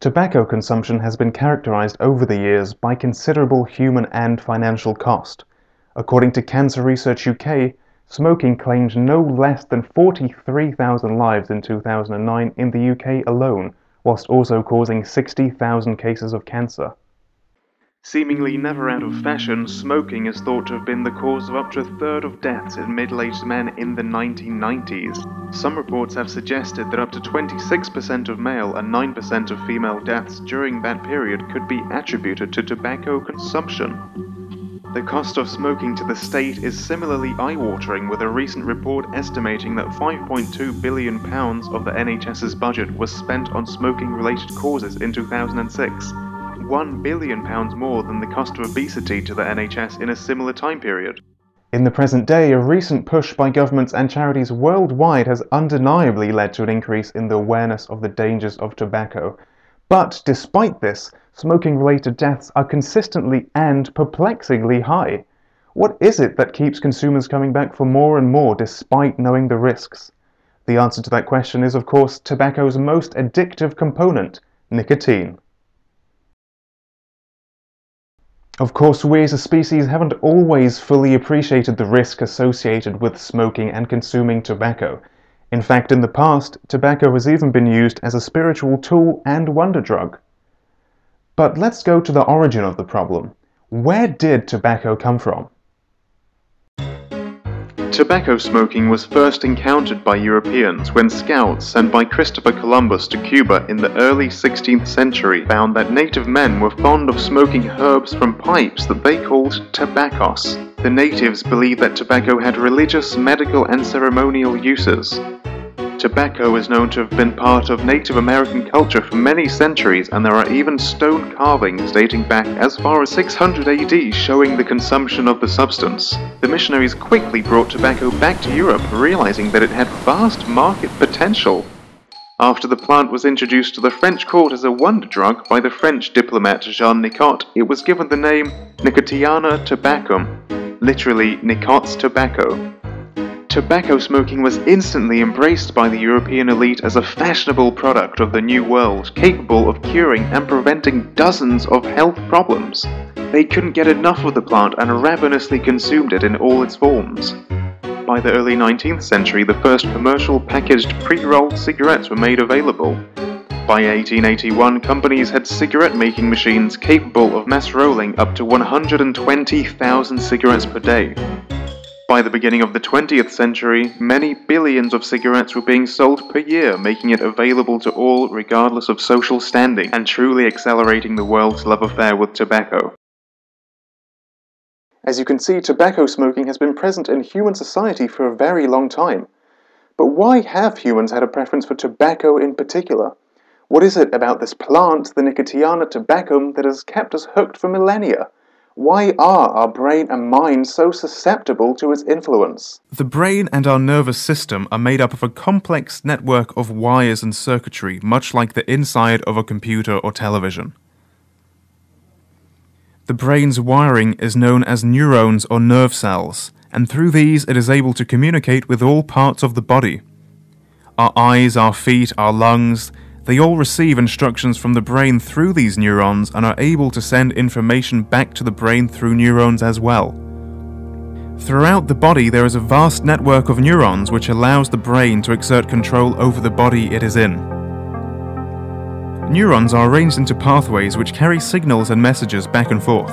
Tobacco consumption has been characterized over the years by considerable human and financial cost. According to Cancer Research UK, smoking claimed no less than 43,000 lives in 2009 in the UK alone, whilst also causing 60,000 cases of cancer. Seemingly never out of fashion, smoking is thought to have been the cause of up to a third of deaths in middle-aged men in the 1990s. Some reports have suggested that up to 26% of male and 9% of female deaths during that period could be attributed to tobacco consumption. The cost of smoking to the state is similarly eye-watering, with a recent report estimating that £5.2 billion of the NHS's budget was spent on smoking-related causes in 2006. £1 billion more than the cost of obesity to the NHS in a similar time period. In the present day, a recent push by governments and charities worldwide has undeniably led to an increase in the awareness of the dangers of tobacco. But despite this, smoking-related deaths are consistently and perplexingly high. What is it that keeps consumers coming back for more and more despite knowing the risks? The answer to that question is, of course, tobacco's most addictive component, nicotine. Of course, we as a species haven't always fully appreciated the risk associated with smoking and consuming tobacco. In fact, in the past, tobacco has even been used as a spiritual tool and wonder drug. But let's go to the origin of the problem. Where did tobacco come from? Tobacco smoking was first encountered by Europeans when scouts sent by Christopher Columbus to Cuba in the early 16th century found that native men were fond of smoking herbs from pipes that they called tabacos. The natives believed that tobacco had religious, medical, and ceremonial uses. Tobacco is known to have been part of Native American culture for many centuries, and there are even stone carvings dating back as far as 600 AD showing the consumption of the substance. The missionaries quickly brought tobacco back to Europe, realizing that it had vast market potential. After the plant was introduced to the French court as a wonder drug by the French diplomat Jean Nicot, it was given the name Nicotiana tabacum, literally Nicot's tobacco. Tobacco smoking was instantly embraced by the European elite as a fashionable product of the New World, capable of curing and preventing dozens of health problems. They couldn't get enough of the plant and ravenously consumed it in all its forms. By the early 19th century, the first commercial packaged pre-rolled cigarettes were made available. By 1881, companies had cigarette-making machines capable of mass rolling up to 120,000 cigarettes per day. By the beginning of the 20th century, many billions of cigarettes were being sold per year, making it available to all regardless of social standing, and truly accelerating the world's love affair with tobacco. As you can see, tobacco smoking has been present in human society for a very long time. But why have humans had a preference for tobacco in particular? What is it about this plant, the Nicotiana tabacum, that has kept us hooked for millennia? Why are our brain and mind so susceptible to its influence? The brain and our nervous system are made up of a complex network of wires and circuitry, much like the inside of a computer or television. The brain's wiring is known as neurons or nerve cells, and through these it is able to communicate with all parts of the body. Our eyes, our feet, our lungs, they all receive instructions from the brain through these neurons and are able to send information back to the brain through neurons as well. Throughout the body there is a vast network of neurons which allows the brain to exert control over the body it is in. Neurons are arranged into pathways which carry signals and messages back and forth.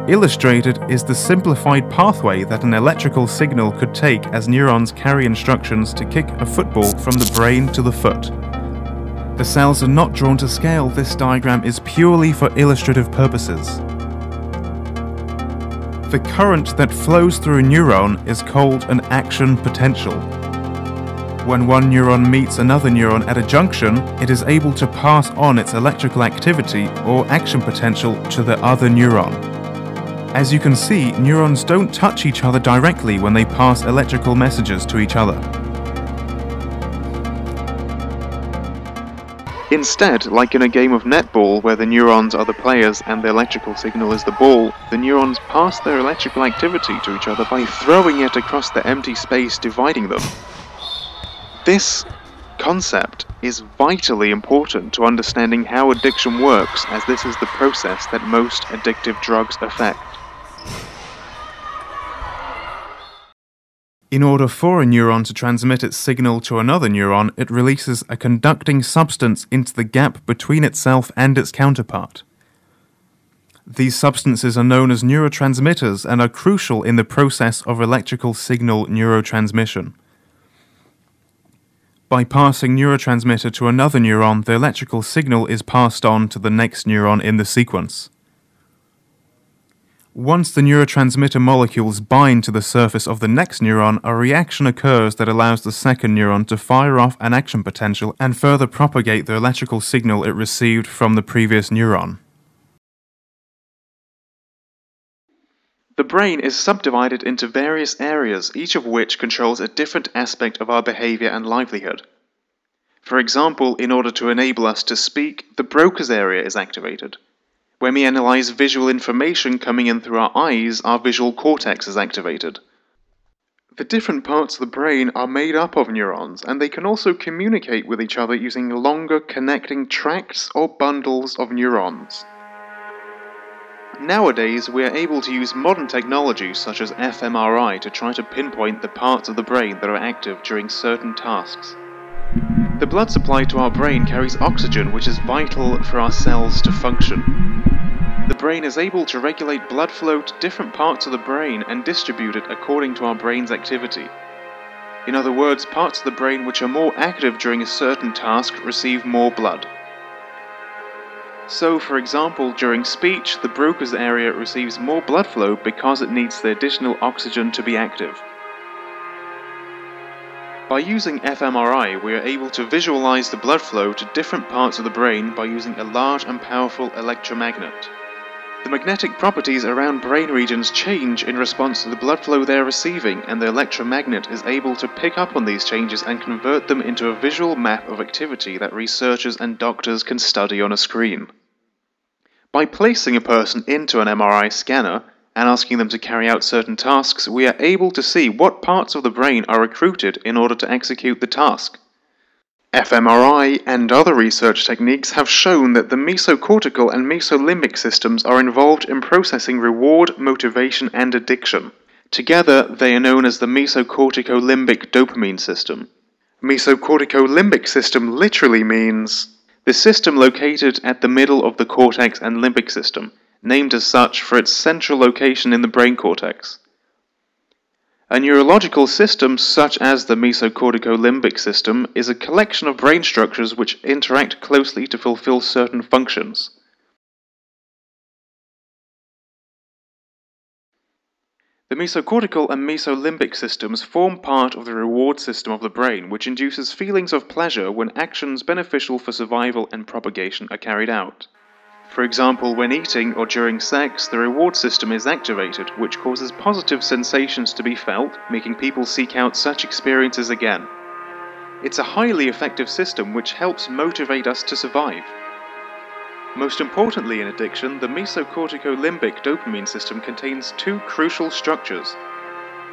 Illustrated is the simplified pathway that an electrical signal could take as neurons carry instructions to kick a football from the brain to the foot. The cells are not drawn to scale. This diagram is purely for illustrative purposes. The current that flows through a neuron is called an action potential. When one neuron meets another neuron at a junction, it is able to pass on its electrical activity or action potential to the other neuron. As you can see, neurons don't touch each other directly when they pass electrical messages to each other. Instead, like in a game of netball where the neurons are the players and the electrical signal is the ball, the neurons pass their electrical activity to each other by throwing it across the empty space dividing them. This concept is vitally important to understanding how addiction works, as this is the process that most addictive drugs affect. In order for a neuron to transmit its signal to another neuron, it releases a conducting substance into the gap between itself and its counterpart. These substances are known as neurotransmitters and are crucial in the process of electrical signal neurotransmission. By passing neurotransmitter to another neuron, the electrical signal is passed on to the next neuron in the sequence. Once the neurotransmitter molecules bind to the surface of the next neuron, a reaction occurs that allows the second neuron to fire off an action potential and further propagate the electrical signal it received from the previous neuron. The brain is subdivided into various areas, each of which controls a different aspect of our behavior and livelihood. For example, in order to enable us to speak, the Broca's area is activated. When we analyze visual information coming in through our eyes, our visual cortex is activated. The different parts of the brain are made up of neurons, and they can also communicate with each other using longer connecting tracts or bundles of neurons. Nowadays, we are able to use modern technology such as fMRI to try to pinpoint the parts of the brain that are active during certain tasks. The blood supply to our brain carries oxygen, which is vital for our cells to function. The brain is able to regulate blood flow to different parts of the brain and distribute it according to our brain's activity. In other words, parts of the brain which are more active during a certain task receive more blood. So, for example, during speech, the Broca's area receives more blood flow because it needs the additional oxygen to be active. By using fMRI, we are able to visualize the blood flow to different parts of the brain by using a large and powerful electromagnet. The magnetic properties around brain regions change in response to the blood flow they are receiving, and the electromagnet is able to pick up on these changes and convert them into a visual map of activity that researchers and doctors can study on a screen. By placing a person into an MRI scanner and asking them to carry out certain tasks, we are able to see what parts of the brain are recruited in order to execute the task. fMRI and other research techniques have shown that the mesocortical and mesolimbic systems are involved in processing reward, motivation, and addiction. Together, they are known as the mesocorticolimbic dopamine system. Mesocorticolimbic system literally means the system located at the middle of the cortex and limbic system, named as such for its central location in the brain cortex. A neurological system such as the mesocorticolimbic system is a collection of brain structures which interact closely to fulfill certain functions. The mesocortical and mesolimbic systems form part of the reward system of the brain, which induces feelings of pleasure when actions beneficial for survival and propagation are carried out. For example, when eating or during sex, the reward system is activated, which causes positive sensations to be felt, making people seek out such experiences again. It's a highly effective system which helps motivate us to survive. Most importantly in addiction, the mesocorticolimbic dopamine system contains two crucial structures: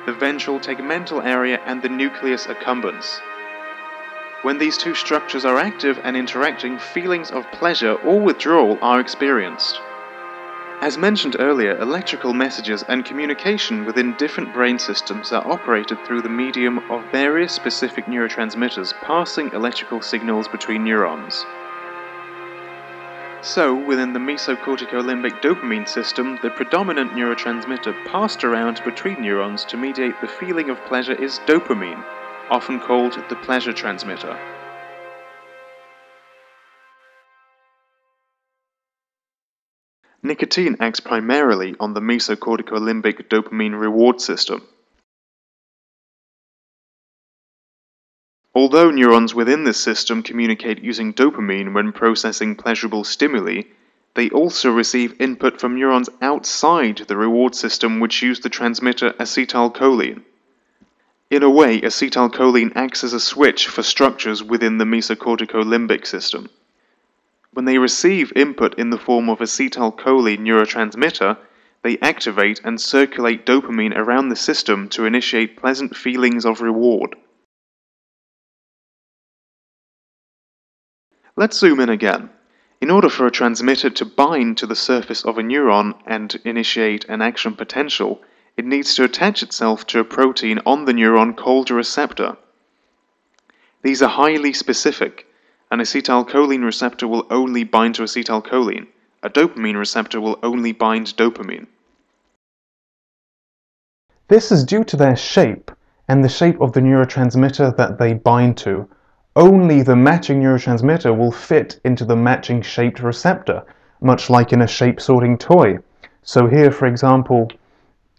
the ventral tegmental area and the nucleus accumbens. When these two structures are active and interacting, feelings of pleasure or withdrawal are experienced. As mentioned earlier, electrical messages and communication within different brain systems are operated through the medium of various specific neurotransmitters passing electrical signals between neurons. So, within the mesocorticolimbic dopamine system, the predominant neurotransmitter passed around between neurons to mediate the feeling of pleasure is dopamine, often called the pleasure transmitter. Nicotine acts primarily on the mesocorticolimbic dopamine reward system. Although neurons within this system communicate using dopamine when processing pleasurable stimuli, they also receive input from neurons outside the reward system which use the transmitter acetylcholine. In a way, acetylcholine acts as a switch for structures within the mesocorticolimbic system. When they receive input in the form of acetylcholine neurotransmitter, they activate and circulate dopamine around the system to initiate pleasant feelings of reward. Let's zoom in again. In order for a transmitter to bind to the surface of a neuron and initiate an action potential, it needs to attach itself to a protein on the neuron called a receptor. These are highly specific. An acetylcholine receptor will only bind to acetylcholine. A dopamine receptor will only bind dopamine. This is due to their shape and the shape of the neurotransmitter that they bind to. Only the matching neurotransmitter will fit into the matching shaped receptor, much like in a shape-sorting toy. So here, for example,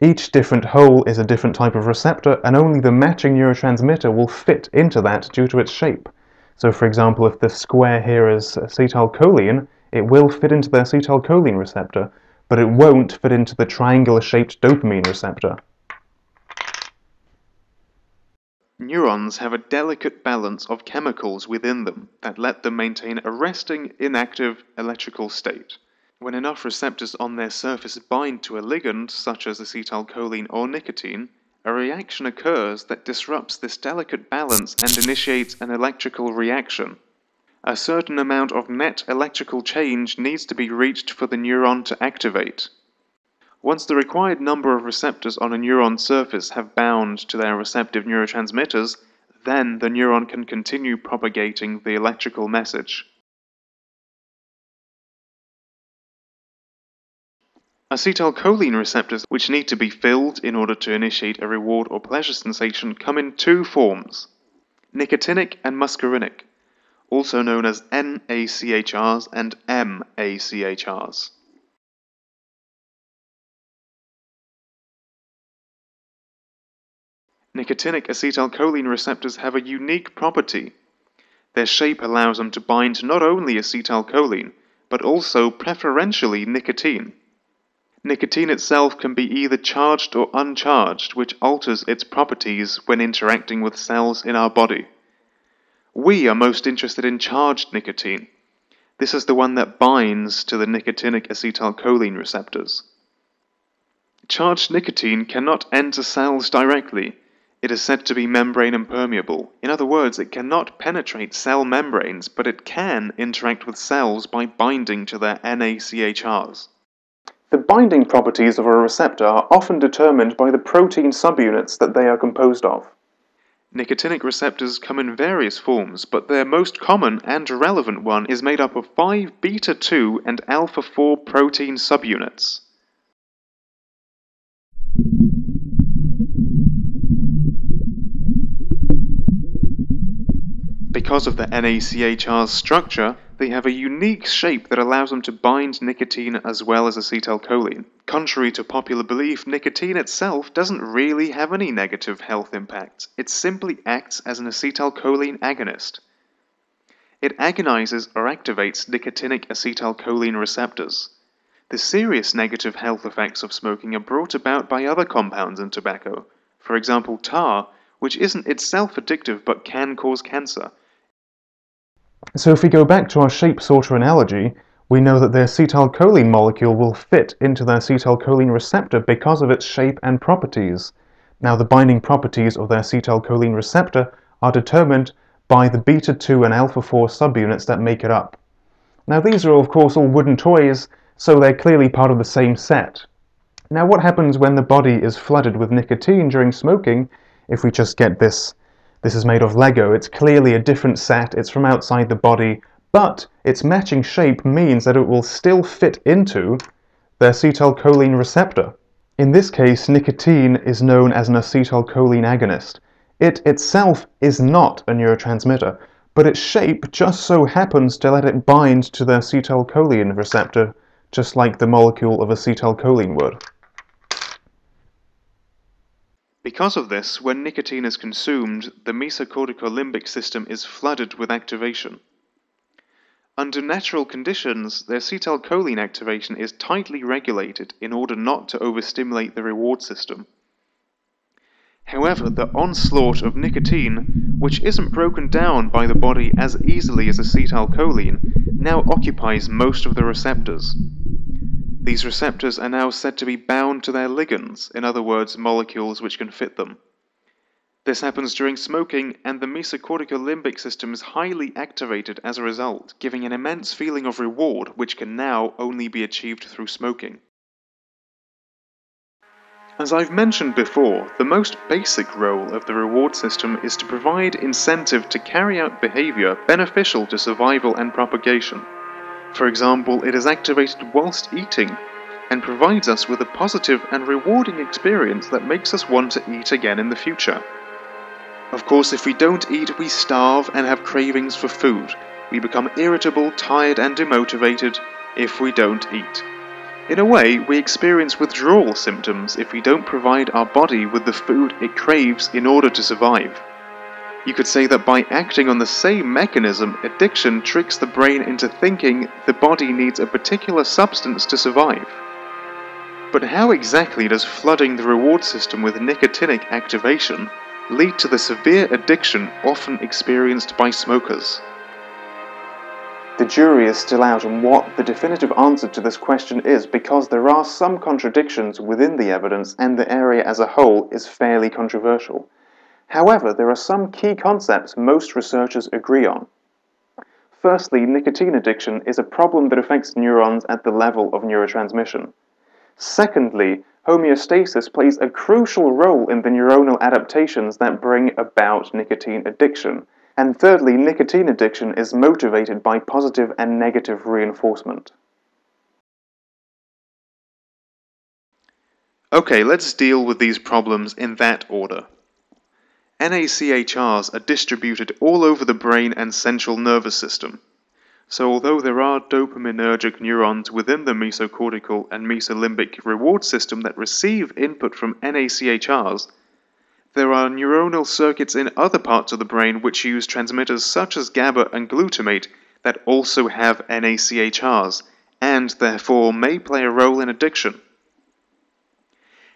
each different hole is a different type of receptor, and only the matching neurotransmitter will fit into that due to its shape. So for example, if the square here is acetylcholine, it will fit into the acetylcholine receptor, but it won't fit into the triangular-shaped dopamine receptor. Neurons have a delicate balance of chemicals within them that let them maintain a resting, inactive electrical state. When enough receptors on their surface bind to a ligand, such as acetylcholine or nicotine, a reaction occurs that disrupts this delicate balance and initiates an electrical reaction. A certain amount of net electrical change needs to be reached for the neuron to activate. Once the required number of receptors on a neuron surface have bound to their receptive neurotransmitters, then the neuron can continue propagating the electrical message. Acetylcholine receptors, which need to be filled in order to initiate a reward or pleasure sensation, come in two forms: nicotinic and muscarinic, also known as NACHRs and MACHRs. Nicotinic acetylcholine receptors have a unique property. Their shape allows them to bind not only acetylcholine, but also preferentially nicotine. Nicotine itself can be either charged or uncharged, which alters its properties when interacting with cells in our body. We are most interested in charged nicotine. This is the one that binds to the nicotinic acetylcholine receptors. Charged nicotine cannot enter cells directly. It is said to be membrane impermeable. In other words, it cannot penetrate cell membranes, but it can interact with cells by binding to their NACHRs. The binding properties of a receptor are often determined by the protein subunits that they are composed of. Nicotinic receptors come in various forms, but their most common and relevant one is made up of 5 beta-2 and alpha-4 protein subunits. Because of the NACHR's structure, they have a unique shape that allows them to bind nicotine as well as acetylcholine. Contrary to popular belief, nicotine itself doesn't really have any negative health impacts. It simply acts as an acetylcholine agonist. It agonizes or activates nicotinic acetylcholine receptors. The serious negative health effects of smoking are brought about by other compounds in tobacco. For example, tar, which isn't itself addictive but can cause cancer. So if we go back to our shape sorter analogy, we know that the acetylcholine molecule will fit into the acetylcholine receptor because of its shape and properties. Now the binding properties of the acetylcholine receptor are determined by the beta-2 and alpha-4 subunits that make it up. Now these are of course all wooden toys, so they're clearly part of the same set. Now what happens when the body is flooded with nicotine during smoking? If we just get this is made of Lego, it's clearly a different set, it's from outside the body, but its matching shape means that it will still fit into the acetylcholine receptor. In this case, nicotine is known as an acetylcholine agonist. It itself is not a neurotransmitter, but its shape just so happens to let it bind to the acetylcholine receptor, just like the molecule of acetylcholine would. Because of this, when nicotine is consumed, the mesocorticolimbic system is flooded with activation. Under natural conditions, the acetylcholine activation is tightly regulated in order not to overstimulate the reward system. However, the onslaught of nicotine, which isn't broken down by the body as easily as acetylcholine, now occupies most of the receptors. These receptors are now said to be bound to their ligands, in other words, molecules which can fit them. This happens during smoking, and the mesocortical limbic system is highly activated as a result, giving an immense feeling of reward which can now only be achieved through smoking. As I've mentioned before, the most basic role of the reward system is to provide incentive to carry out behavior beneficial to survival and propagation. For example, it is activated whilst eating, and provides us with a positive and rewarding experience that makes us want to eat again in the future. Of course, if we don't eat, we starve and have cravings for food. We become irritable, tired, and demotivated if we don't eat. In a way, we experience withdrawal symptoms if we don't provide our body with the food it craves in order to survive. You could say that by acting on the same mechanism, addiction tricks the brain into thinking the body needs a particular substance to survive. But how exactly does flooding the reward system with nicotinic activation lead to the severe addiction often experienced by smokers? The jury is still out on what the definitive answer to this question is, because there are some contradictions within the evidence and the area as a whole is fairly controversial. However, there are some key concepts most researchers agree on. Firstly, nicotine addiction is a problem that affects neurons at the level of neurotransmission. Secondly, homeostasis plays a crucial role in the neuronal adaptations that bring about nicotine addiction. And thirdly, nicotine addiction is motivated by positive and negative reinforcement. Okay, let's deal with these problems in that order. NACHRs are distributed all over the brain and central nervous system. So although there are dopaminergic neurons within the mesocortical and mesolimbic reward system that receive input from NACHRs, there are neuronal circuits in other parts of the brain which use transmitters such as GABA and glutamate that also have NACHRs, and therefore may play a role in addiction.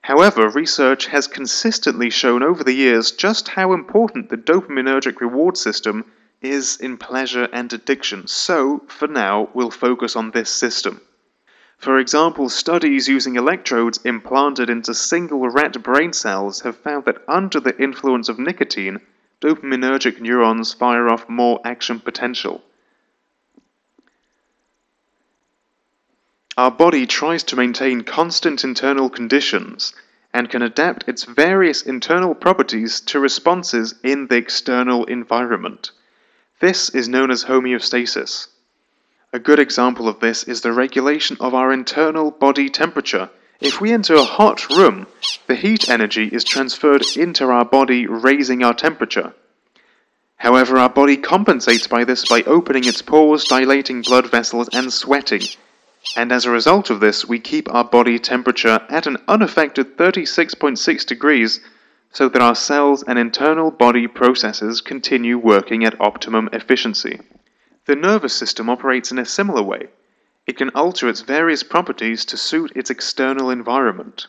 However, research has consistently shown over the years just how important the dopaminergic reward system is in pleasure and addiction, so, for now, we'll focus on this system. For example, studies using electrodes implanted into single rat brain cells have found that under the influence of nicotine, dopaminergic neurons fire off more action potential. Our body tries to maintain constant internal conditions and can adapt its various internal properties to responses in the external environment. This is known as homeostasis. A good example of this is the regulation of our internal body temperature. If we enter a hot room, the heat energy is transferred into our body, raising our temperature. However, our body compensates by this by opening its pores, dilating blood vessels, and sweating. And as a result of this, we keep our body temperature at an unaffected 36.6 degrees, so that our cells and internal body processes continue working at optimum efficiency. The nervous system operates in a similar way. It can alter its various properties to suit its external environment.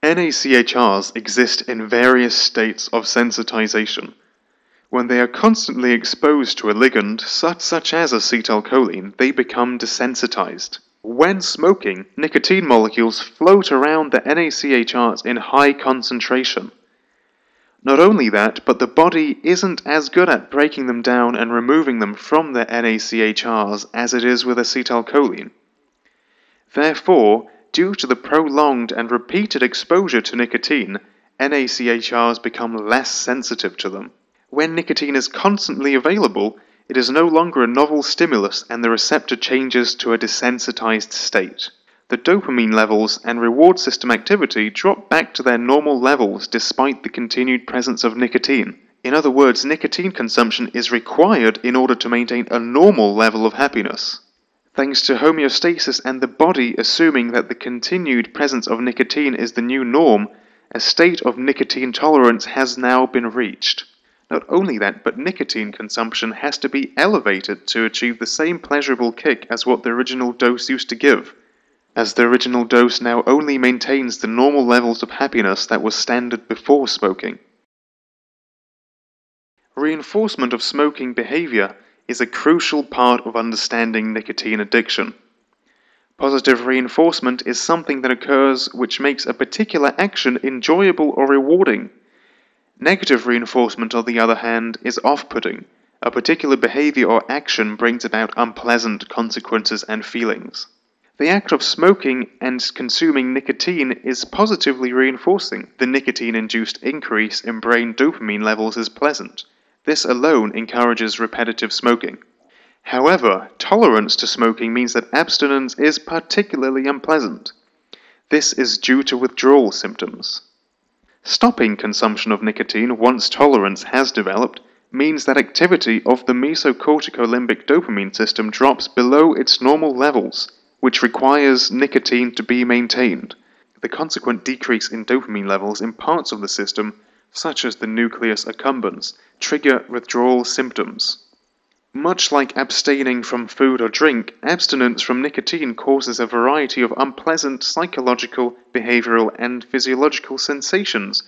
NACHRs exist in various states of sensitization. When they are constantly exposed to a ligand, such as acetylcholine, they become desensitized. When smoking, nicotine molecules float around the NACHRs in high concentration. Not only that, but the body isn't as good at breaking them down and removing them from the NACHRs as it is with acetylcholine. Therefore, due to the prolonged and repeated exposure to nicotine, NACHRs become less sensitive to them. When nicotine is constantly available, it is no longer a novel stimulus and the receptor changes to a desensitized state. The dopamine levels and reward system activity drop back to their normal levels despite the continued presence of nicotine. In other words, nicotine consumption is required in order to maintain a normal level of happiness. Thanks to homeostasis and the body assuming that the continued presence of nicotine is the new norm, a state of nicotine tolerance has now been reached. Not only that, but nicotine consumption has to be elevated to achieve the same pleasurable kick as what the original dose used to give, as the original dose now only maintains the normal levels of happiness that was standard before smoking. Reinforcement of smoking behavior is a crucial part of understanding nicotine addiction. Positive reinforcement is something that occurs which makes a particular action enjoyable or rewarding. Negative reinforcement, on the other hand, is off-putting. A particular behavior or action brings about unpleasant consequences and feelings. The act of smoking and consuming nicotine is positively reinforcing. The nicotine-induced increase in brain dopamine levels is pleasant. This alone encourages repetitive smoking. However, tolerance to smoking means that abstinence is particularly unpleasant. This is due to withdrawal symptoms. Stopping consumption of nicotine once tolerance has developed means that activity of the mesocorticolimbic dopamine system drops below its normal levels, which requires nicotine to be maintained. The consequent decrease in dopamine levels in parts of the system, such as the nucleus accumbens, trigger withdrawal symptoms. Much like abstaining from food or drink, abstinence from nicotine causes a variety of unpleasant psychological, behavioral, and physiological sensations.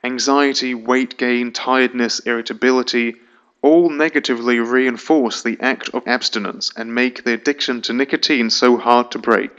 Anxiety, weight gain, tiredness, irritability all negatively reinforce the act of abstinence and make the addiction to nicotine so hard to break.